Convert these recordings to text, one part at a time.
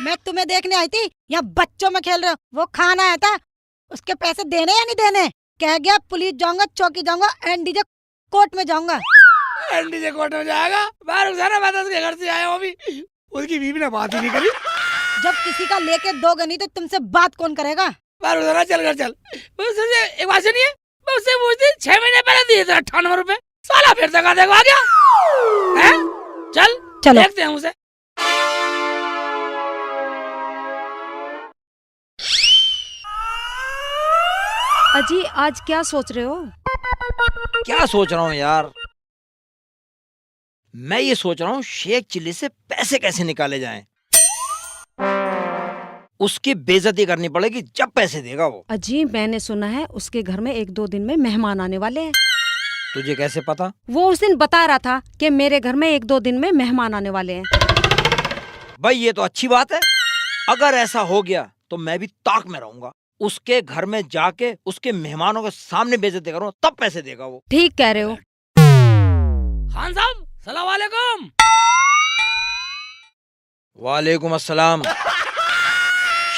मैं तुम्हें देखने आई थी, यहाँ बच्चों में खेल रहे हो। वो खाना आया था, उसके पैसे देने या नहीं देने? कह गया पुलिस जाऊंगा, चौकी जाऊंगा, एनडीजे कोर्ट में जाऊंगा। एनडीजे कोर्ट में जाएगा? बाहर जाना, मैं तो उसके घर से आया हूँ अभी। उसकी बीवी ने बात ही नहीं करी। जब किसी का लेके दोगे नहीं तो तुमसे बात कौन करेगा? बाहर जाना, चल घर चल। उससे एक बात सुनिए, मैं उससे पूछती 6 महीने पहले दिए थे 98 रुपए, साला फिर तक देखो आ गया है। चल चलो देखते हैं उसे। अजी आज क्या सोच रहे हो? क्या सोच रहा हूँ यार, मैं ये सोच रहा हूँ शेख चिल्ली से पैसे कैसे निकाले जाएं। उसकी बेइज्जती करनी पड़ेगी जब पैसे देगा वो। अजी मैंने सुना है उसके घर में 1-2 दिन में मेहमान आने वाले हैं। तुझे कैसे पता? वो उस दिन बता रहा था कि मेरे घर में 1-2 दिन में मेहमान आने वाले हैं। भाई ये तो अच्छी बात है, अगर ऐसा हो गया तो मैं भी ताक में रहूंगा। उसके घर में जाके उसके मेहमानों के सामने बेइज्जती करूँ तब पैसे देगा वो। ठीक कह रहे हो। खान साहब सलाम वालेकुम। वालेकुम अस्सलाम।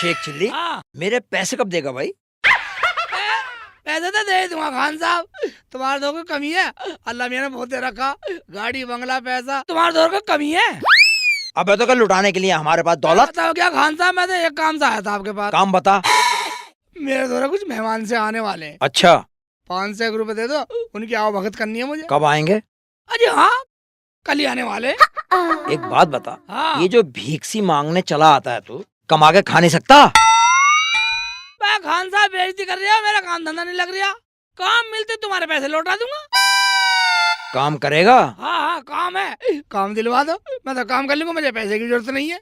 शेख चिल्ली, हाँ मेरे पैसे कब देगा भाई? पैसे तो दे दूंगा खान साहब, तुम्हारे दौर को कमी है? अल्लाह मियां ने बहुत दे रखा, गाड़ी बंगला पैसा, तुम्हारे दौर को कमी है? अबे तो कल लुटाने के लिए हमारे पास दौलत। बताओ क्या खान साहब, मैं तो एक काम से आया था आपके पास। काम बता। मेरे दौर कुछ मेहमान से आने वाले हैं, अच्छा 500 रुपए दे दो, उनकी आवभगत करनी है मुझे। कब आएंगे? अरे हाँ कल ही आने वाले। एक बात बता, हाँ ये जो भीख सी मांगने चला आता है तू, कमा के खा नहीं सकता? मैं खान साहब बेइज्जती कर रहा, मेरा काम धंधा नहीं लग रहा। काम मिलते तुम्हारे पैसे लौटा दूंगा। काम करेगा? हाँ हाँ काम है, काम दिलवा दो, मैं तो काम कर लूंगा, मुझे पैसे की जरूरत नहीं है।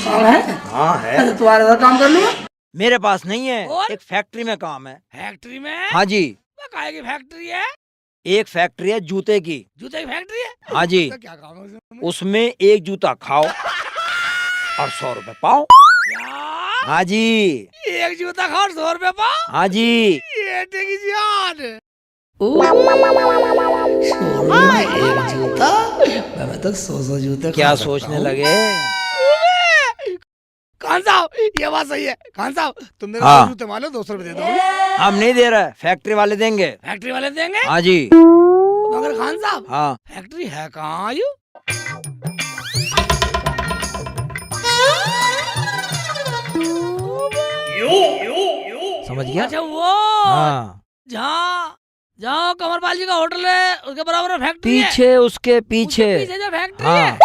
हाँ है। तुम्हारे साथ काम कर लूंगा। मेरे पास नहीं है, और? एक फैक्ट्री में काम है। फैक्ट्री में? हाँ जी, मैं काहे की फैक्ट्री है? एक फैक्ट्री है जूते की। जूते की फैक्ट्री है? हाँ जी, तो क्या काम है उसमें? उसमें एक जूता खाओ और 100 रुपए पाओ। क्या? हाँ जी, एक जूता खाओ 100 रुपए पाओ? हाँ जी। ये की जान। एक जूता, मैं तो 100 जूते क्या खा सकता सोचने हूँ। लगे? खान साहब ये बात सही है। खान साहब तुम मेरे हाँ। जूते मालो 200 रुपए दे दो। हम नहीं दे रहे, फैक्ट्री वाले देंगे। फैक्ट्री वाले देंगे? हाँ जी। मगर खान साहब हाँ, फैक्ट्री है कहाँ यू? समझ गया? अच्छा वो हाँ, जहाँ जहाँ कमरपाल जी का होटल है उसके बराबर फैक्ट्री है? पीछे उसके पीछे। उसके पीछे जो फैक्ट्री हाँ। है?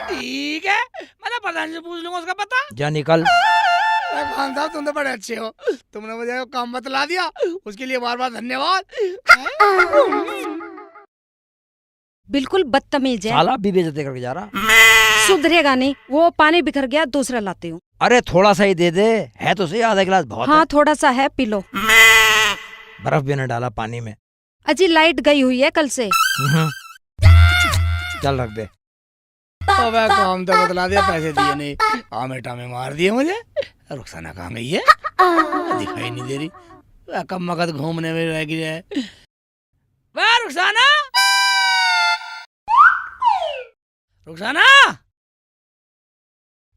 ठीक है, मैं तो प्रधान जी से पूछ लूंगा उसका पता। जा निकल। खान साहब तुम तो बड़े अच्छे हो, तुमने मुझे वो काम बतला दिया, उसके लिए बार बार धन्यवाद। बिल्कुल बदतमीज है, साला भी बेइज्जती करके जा रहा। सुधरेगा नहीं। वो पानी बिखर गया, दूसरा लाती हूँ। अरे थोड़ा सा ही दे दे, है तो सही, आधा गिलास बहुत हाँ है। थोड़ा सा है, पी लो। बर्फ भी न डाला पानी में। अजी लाइट गई हुई है कल से। चल रख दे। अबे काम तो बतला दिया, पैसे दिए नहीं, आमेटा में मार दिए मुझे। रुखसाना कहाँ गई है? दिखाई नहीं दे रही, कम वक्त घूमने में रह गई है। वाह रुखसाना, रुखसाना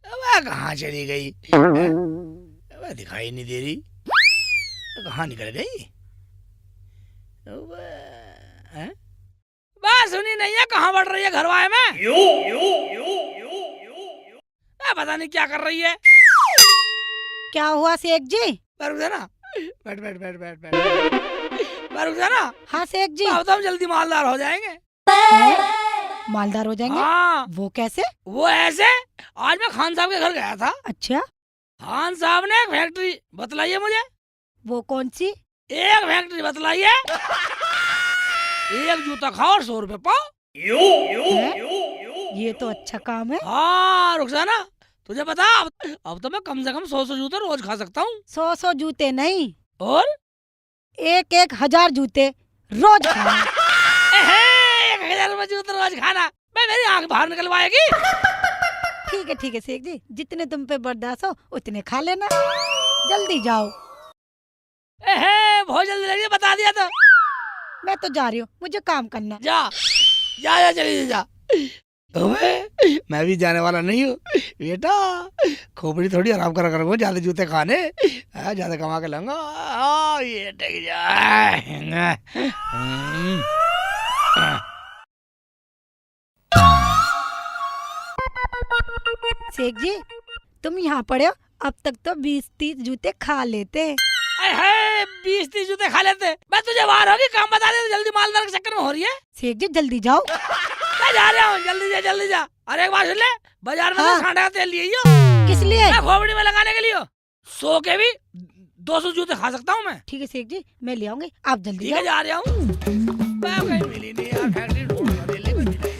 वह कहाँ चली गई? वह दिखाई नहीं दे रही, कहाँ निकल गई? बात सुनी नहीं है, कहाँ बढ़ रही है घरवाए में? पता नहीं क्या कर रही है। क्या हुआ शेख जी? रुखसाना बैठ बैठ बैठ बैठ बैठ। रुखसाना हाँ शेख जी। अब तो हम जल्दी मालदार हो जाएंगे। मालदार हो जाएंगे? हाँ वो कैसे? वो ऐसे, आज मैं खान साहब के घर गया था। अच्छा, खान साहब ने एक फैक्ट्री बतलाई है मुझे। वो कौन सी? एक फैक्ट्री बतलाई है, एक जूता खाओ और 100 रुपए पाओ। ये तो अच्छा काम है। हाँ रुखसाना तुझे पता, अब तो मैं कम से कम 100 जूते रोज खा सकता हूँ। 100 जूते नहीं, और 1,000 जूते रोज खाना। 1000 रुपए जूते रोज खाना, मैं मेरी आंख बाहर निकलवाएगी। ठीक है शेख जी, जितने तुम पे बर्दाश्त हो उतने खा लेना। जल्दी जाओ। बहुत जल्दी लगी, बता दिया तो। मैं तो जा रही हूँ, मुझे काम करना। जा जा जा चली जा। ओए मैं भी जाने वाला नहीं हूँ बेटा। खोपड़ी थोड़ी आराम करा करूँगा, ज्यादा जूते खाने ज्यादा कमा के लाऊंगा। ये टेक जाए। शेख जी तुम यहाँ पड़े हो, अब तक तो 20-30 जूते खा लेते। 20-30 जूते खा लेते। मैं तुझे बाहर होगी काम बता दे, जल्दी मालदार के चक्कर में हो रही है। शेख जी जल्दी जाओ। मैं जा रहा हूँ, जल्दी जा। अरे एक बात सुन ले, बाजार में हाँ। खाने का तेल लिए किस लिए? खोपड़ी में लगाने के लिए। 100 के भी 200 जूते खा सकता हूँ मैं। ठीक है शेख जी मैं ले आऊंगी, आप जल्दी ठीक है जाओ। जा रहा हूँ। मैं कहीं मिली नहीं यार, फैक्ट्री ढूंढ रहा, दिल्ली में मिली नहीं।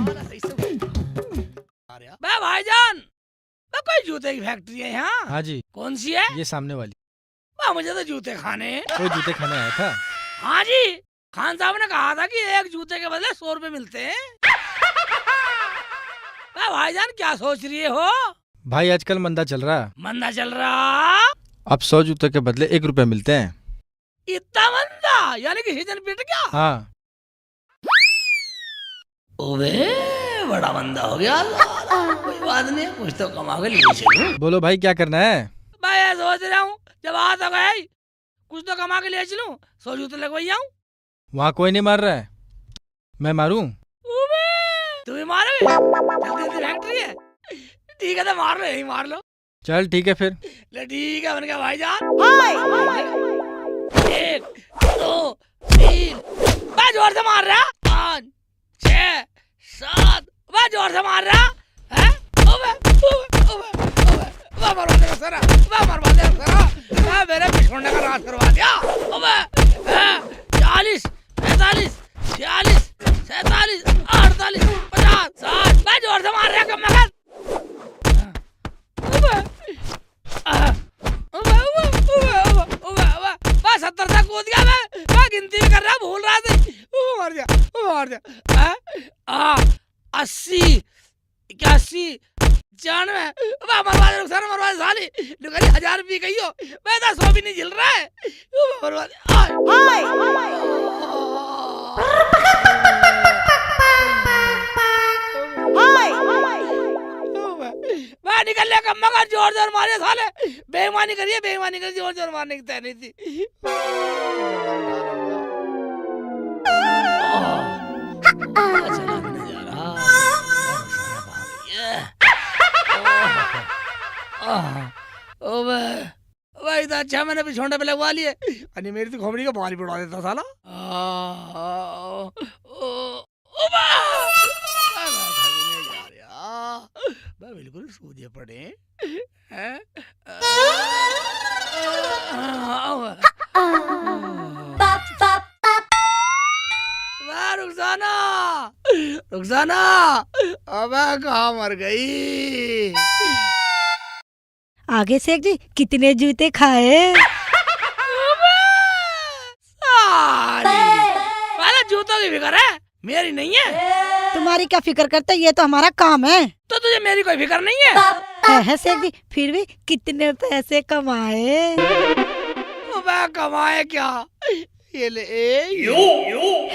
साला सही से आ रहा। मैं भाईजान, मैं कोई जूते की फैक्ट्री है यहाँ? हाँ जी, कौन सी है? ये सामने वाली। मुझे तो जूते खाने हैं। कोई जूते खाने आया था? हाँ जी, खान साहब ने कहा था कि एक जूते के बदले 100 रुपए मिलते हैं। भाईजान क्या सोच रही हो? भाई आजकल मंदा चल रहा। मंदा चल रहा? अब 100 जूते के बदले 1 रुपए मिलते हैं। इतना मंदा? यानी कि सीजन पीट गया? हाँ। ओबे बड़ा मंदा हो गया। कोई बात नहीं, कुछ तो कमा के लिए चलूं। बोलो भाई क्या करना है? मैं सोच रहा हूँ जब आ तो गए, कुछ तो कमा के लिए चलूं, 100 जूते लगवाई आऊं। वहाँ कोई नहीं मार रहा है, मैं मारूं? तुम्हें मारोगे? जल्दी फैक्ट्री है। ठीक है तो मार लो, यही मार लो। चल ठीक है फिर। ले ठीक है उनका भाईजान। 1 2 3 मैं जोर से मार रहा। 5 6 7 मैं जोर से मार रहा है। मरवा दे सरा, मरवा दे सरा, मेरे पिछोड़ने का राज करवा दिया। 40 45 46 47 48 50 60 मैं जोर से मार रहा कम मगन। मैं 70 तक कूद गया। मैं गिनती भी कर रहा, भूल रहा था। मार दिया 80 81 95 मरवा दे रुखसाना, मरवा दे साली। लुगाई 1000 रुपये कही हो, मैं तो 100 भी नहीं झिल रहा है। मरवा दे। मैं निकल लिया कम्मा का, जोर जोर मारे साले। बेईमानी करिए, जोर जोर मारने की तैयारी थी। भाई तो अच्छा मैंने पिछोंडे पे लगवा लिए, अरे मेरी तो खोपड़ी का बाल ही पड़ा देता साला। मैं बिल्कुल सूझे पड़े हैं। रुखसाना अबे कहाँ मर गई? आगे शेख जी कितने जूते खाए? वाला जूतों की फिक्र है, मेरी नहीं है। तुम्हारी क्या फिक्र करते, ये तो हमारा काम है। तो तुझे मेरी कोई फिक्र नहीं है? है शेख जी, फिर भी कितने पैसे कमाए? मैं कमाए क्या? ये ले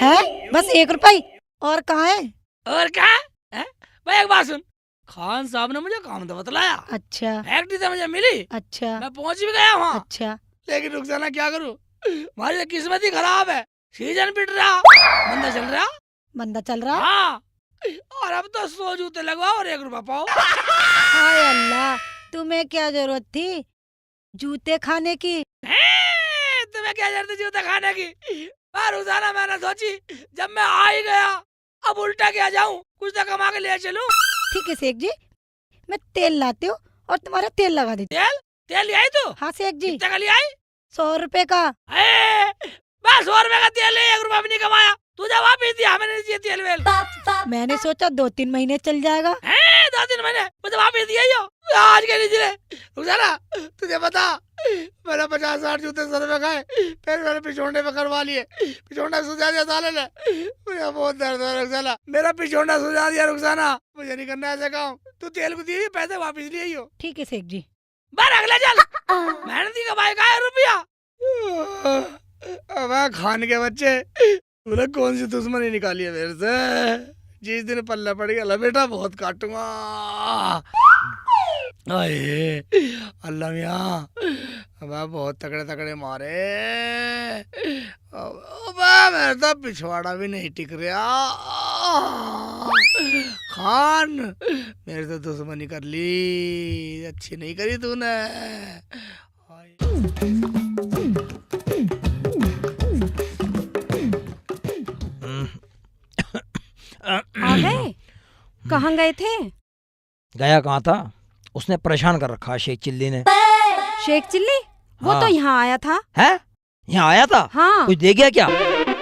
है बस 1 रुपए, और कहाँ है? और क्या है? भाई एक बात सुन, खान साहब ने मुझे काम तो बतलाया। अच्छा फैक्ट्री से मुझे मिली, अच्छा मैं पहुंच भी गया वहाँ। अच्छा लेकिन रुखसाना क्या करूँ, हमारी किस्मत ही खराब है। सीजन पिट रहा, मंदा चल रहा। मंदा चल रहा। हाँ, और अब तो 100 जूते लगवाओ और 1 रुपया पाओ। हाय अल्लाह, तुम्हें क्या जरूरत थी जूते खाने की? तुम्हें क्या जरूरत है जूते खाने की? रुखसाना मैंने सोची जब मैं आ ही गया, अब उल्टा क्या जाऊं, कुछ तो कमा के ले चलूं। ठीक है शेख जी, मैं तेल लाती हूँ और तुम्हारा तेल लगा देती हूँ। तेल ले आई तू? हाँ शेख जी। कितने का ले आई? 100 रुपए का। मैं 100 रुपए का तेल ले 1 रुपया भी नहीं कमाया। तू जब वापिस दिया, मैंने नहीं चाहिए तेल वेल। मैंने सोचा 2-3 महीने चल जाएगा। 2-3 महीने मुझे वापिस दिया ही हो। आज के लीजिए रुखसाना, तुझे पता मैंने 50-60 जूते 100 रुपए खाए, फिर मैंने पिछोंडे पे करवा लिए। पिछोंडा सुझा दिया साले ने, मुझे बहुत दर्द है रुखसाना। मेरा पिछोंडा सुझा दिया रुखसाना, मुझे नहीं करना ऐसा काम। तू तेल को दिए पैसे वापिस लिए ही हो। ठीक है शेख जी। बाहर अगले चल, मेहनती कमाई का है रुपया। अब खान के बच्चे, तूने कौन सी दुश्मनी निकाली है मेरे से? जिस दिन पल्ला पड़ गया बेटा बहुत काटूंगा। अरे अल्लाह मियाँ मैं बहुत तगड़े तगड़े मारे। मेरा तो पिछवाड़ा भी नहीं टिक रहा। खान मेरे तो दुश्मनी कर ली, अच्छी नहीं करी तूने। आ गए? कहाँ गए थे? गया कहाँ था, उसने परेशान कर रखा है शेख चिल्ली ने। शेख चिल्ली? वो हाँ। तो यहाँ आया था। है? यहाँ आया था? हाँ। कुछ दे गया क्या?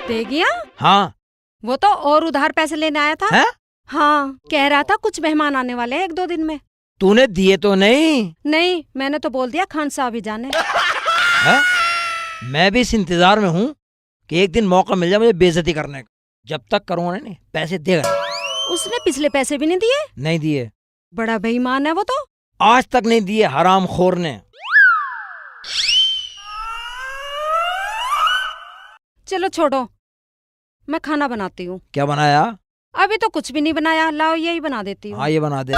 दे गया? हाँ। वो तो और उधार पैसे लेने आया था। है? हाँ, कह रहा था कुछ मेहमान आने वाले हैं 1-2 दिन में। तूने दिए तो नहीं? नहीं, मैंने तो बोल दिया खान साहब ही जाने। है? मैं भी इस इंतजार में हूँ कि एक दिन मौका मिल जाए मुझे बेइज्जती करने का। जब तक करूँगा नहीं पैसे देगा। उसने पिछले पैसे भी नहीं दिए। नहीं दिए। बड़ा बेईमान है वो तो। आज तक नहीं दिए हरामखोर ने। चलो छोड़ो, मैं खाना बनाती हूँ। क्या बनाया? अभी तो कुछ भी नहीं बनाया, लाओ यही बना देती हूँ। हाँ ये बना दे।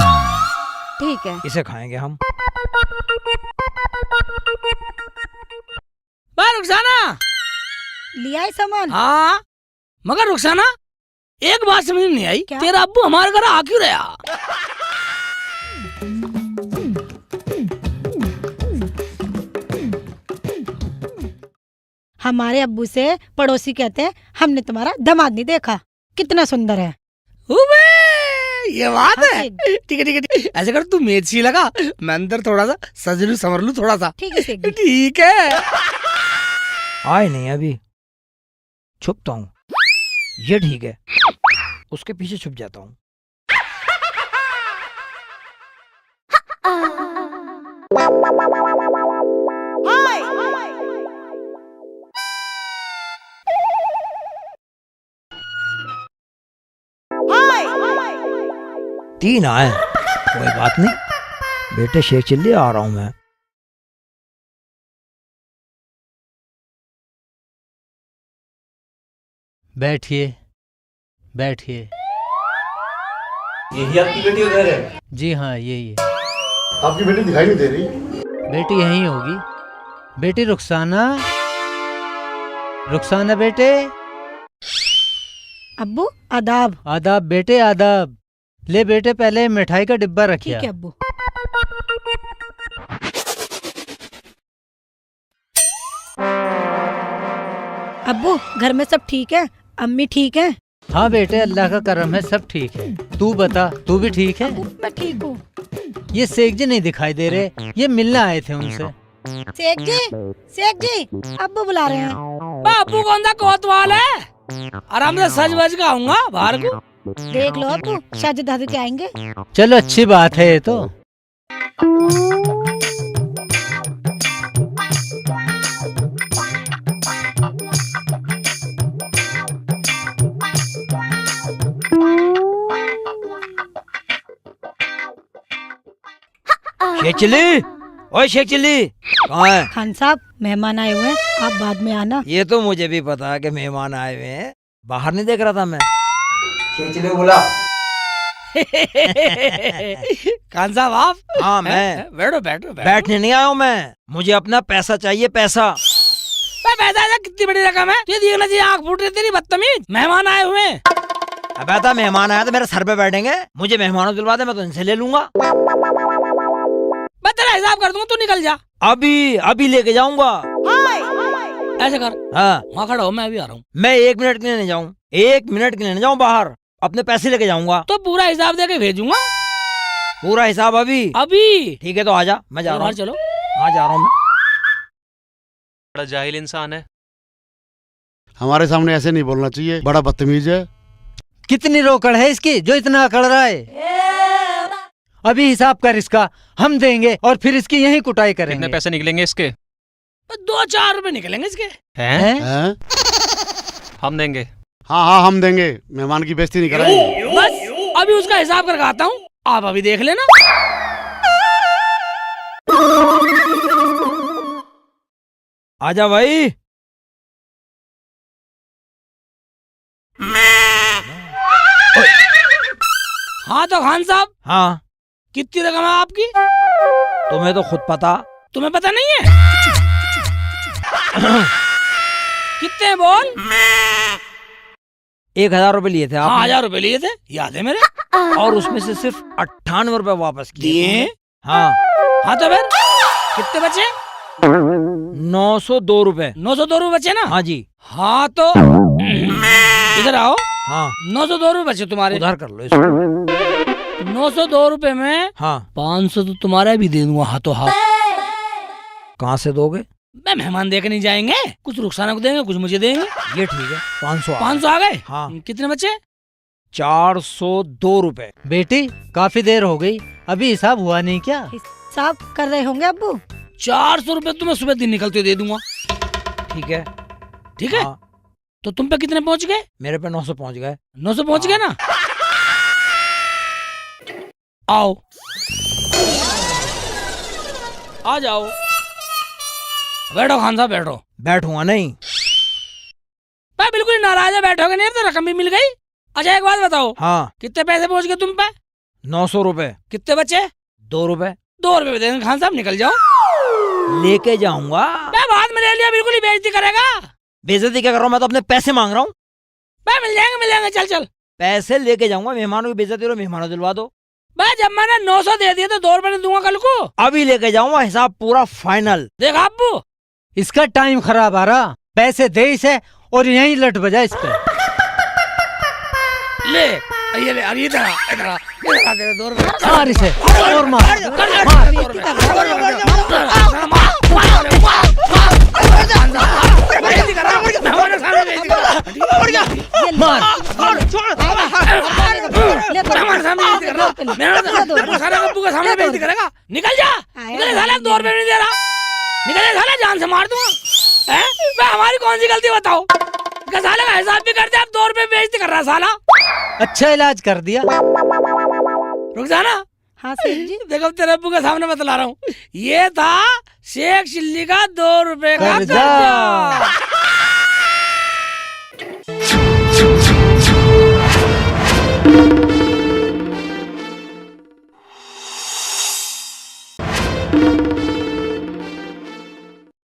ठीक है। इसे खाएंगे हम। रुखसाना लिया है सामान? हाँ मगर रुखसाना एक बात समझ नहीं आई, क्या? तेरा अब्बू हमारे घर आ क्यों रहा? हमारे अब्बू से पड़ोसी कहते हैं हमने तुम्हारा दामाद नहीं देखा, कितना सुंदर है। उबे, ये बात है। हाँ, ठीक है ठीक है ठीक है। ऐसे कर तू मेथी लगा, मैं अंदर थोड़ा सा सज लूं संवर लूं थोड़ा सा। ठीक है सेठ जी। ठीक है। आए नहीं अभी, छुपता हूँ। ये ठीक है, उसके पीछे छुप जाता हूँ। तीन आए, कोई बात नहीं बेटे, शेख चिल्ली आ रहा हूं मैं। बैठिए बैठिए। यही आपकी बेटी का घर है? जी हाँ यही है। आपकी बेटी दिखाई नहीं दे रही। बेटी यहीं होगी। बेटी रुखसाना, रुखसाना बेटे। अब्बू आदाब। आदाब बेटे आदाब। ले बेटे पहले मिठाई का डिब्बा रखिए। ठीक है अब्बू। अब्बू घर में सब ठीक है? अम्मी ठीक है? हाँ बेटे अल्लाह का करम है, सब ठीक है। तू बता, तू भी ठीक है? अब्बू मैं ठीक हूँ। ये शेख जी नहीं दिखाई दे रहे, ये मिलने आए थे उनसे। शेख जी अब्बू बुला रहे हैं। बापू कौन सा कोतवाल है? आराम से सज बज के आऊंगा बाहर को। देख लो अब्बू, शादी दादी के आएंगे। चलो अच्छी बात है ये तो। शेख चिल्ली, ओए शेख चिल्ली कहाँ है? खान साहब मेहमान आए हुए हैं, आप बाद में आना। ये तो मुझे भी पता है कि मेहमान आए हुए हैं, बाहर नहीं देख रहा था मैं। शेख चिल्ली को बुला। खान साहब आप? हाँ मैं। बैठो बैठो बैठने नहीं आया हूँ मैं, मुझे अपना पैसा चाहिए, पैसा। पैसा कितनी बड़ी रकम है? तुझे देखना चाहिए, आँख फूट रही तेरी बदतमीज। मेहमान आए हुए हैं। अब आता मेहमान आया तो मेरे सर पे बैठेंगे, मुझे मेहमानों दिलवा दे, मैं तो इनसे ले लूंगा। मैं तेरा हिसाब कर दूंगा, तू निकल जा। अभी लेके जाऊंगा। ऐसे कर, हाँ वहाँ खड़ा हो, मैं अभी आ रहा हूँ। मैं 1 मिनट के लिए नहीं जाऊँ, 1 मिनट के लिए नहीं जाऊँ बाहर, अपने पैसे लेके जाऊंगा। तो पूरा हिसाब दे के भेजूंगा। पूरा हिसाब अभी? अभी ठीक है तो आजा, मैं जा रहा हूँ। चलो हाँ जा रहा हूँ मैं। बड़ा जाहिल इंसान है। हमारे सामने ऐसे नहीं बोलना चाहिए, बड़ा बदतमीज है। कितनी रोकड़ है इसकी जो इतना अकड़ रहा है? अभी हिसाब कर इसका, हम देंगे और फिर इसकी यही कुटाई करेंगे। कितने पैसे निकलेंगे इसके? 2-4 रुपए निकलेंगे इसके। हैं? हैं? हम देंगे। हाँ हम देंगे, मेहमान की बेइज्जती नहीं कराएंगे। बस अभी उसका हिसाब करके आता हूँ, आप अभी देख लेना। आजा भाई। हाँ तो खान साहब, हाँ, कितनी रकम है आपकी? तुम्हें तो खुद पता। तुम्हें पता नहीं है? कितने हैं बोल? 1000 रुपए लिए थे हाँ, आप। 1000 रुपए लिए थे, याद है मेरे। और उसमें से सिर्फ 98 रुपए वापस किए। दिए? हाँ। हाँ तो फिर कितने बचे? 902 रुपए। 902 रुपए बचे ना? हाँ जी। हाँ तो इधर आओ। हाँ, 902 रुपए बचे तुम्हारे। उधार कर लो इसको। 902 रुपए में हाँ। 500 तो तुम्हारा भी दे दूंगा हाथों हाथ। कहाँ से दोगे? मैं मेहमान देखने जाएंगे, कुछ रुखसाना को देंगे, कुछ मुझे देंगे। ये ठीक है, 500 500 आ गए। हाँ। कितने बचे? 402 रुपए। बेटी काफी देर हो गई, अभी हिसाब हुआ नहीं क्या? साहब कर रहे होंगे अब्बू। 400 रुपए तुम्हें सुबह दिन निकलते दे दूंगा। ठीक है। ठीक है। हाँ, तो तुम पे कितने पहुंच गए? मेरे पे 900 पहुंच गए। 900 पहुंच गए ना? आओ, आ जाओ, बैठो खान साहब, बैठो। बैठूंगा नहीं। मैं बिल्कुल ही नाराज है, बैठोगे नहीं तो रकम भी मिल गई। अच्छा एक बात बताओ, हाँ, कितने पैसे पहुंच गए तुम पे? 900 रुपए। कितने बचे? 2 रुपए 2 रुपए देंगे खान साहब, निकल जाओ। लेके जाऊंगा। मैं बाद में ले लिया, बिल्कुल ही बेइज्जती करेगा। बेइज्जती क्या कर रहा हूँ? मैं तो अपने पैसे मांग रहा हूँ। मैं मिल जाएंगे, चल चल। पैसे लेके जाऊंगा। मेहमानों की बेइज्जती हो, मेहमानों दिलवा दो। मैं जब मैंने 900 दे दिए तो 2 रुपए दूंगा कल को। अभी लेके जाऊंगा, हिसाब पूरा फाइनल। देखा अब्बू, इसका टाइम खराब आ रहा, पैसे दे इसे और यहीं लट बजा इस पे। ले ये ले, अरे इधर आ, इधर आ, इधर आ, तेरे 2 रुपए। मार इसे और मार। निकल जा, निकल साला, 2 रुपए नहीं दे रहा, निकल साला, जान से मार दूंगा। हमारी कौन सी गलती बताओ? साला का हिसाब भी कर दे, अब 2 रुपए बेइज्जती कर रहा है साला। अच्छा इलाज कर दिया। रुक जाना। हाँ सेठ जी। देखो तेरे अब्बू के सामने बतला रहा हूँ, ये था शेख चिल्ली का 2 रुपए का कर्जा। कर्जा।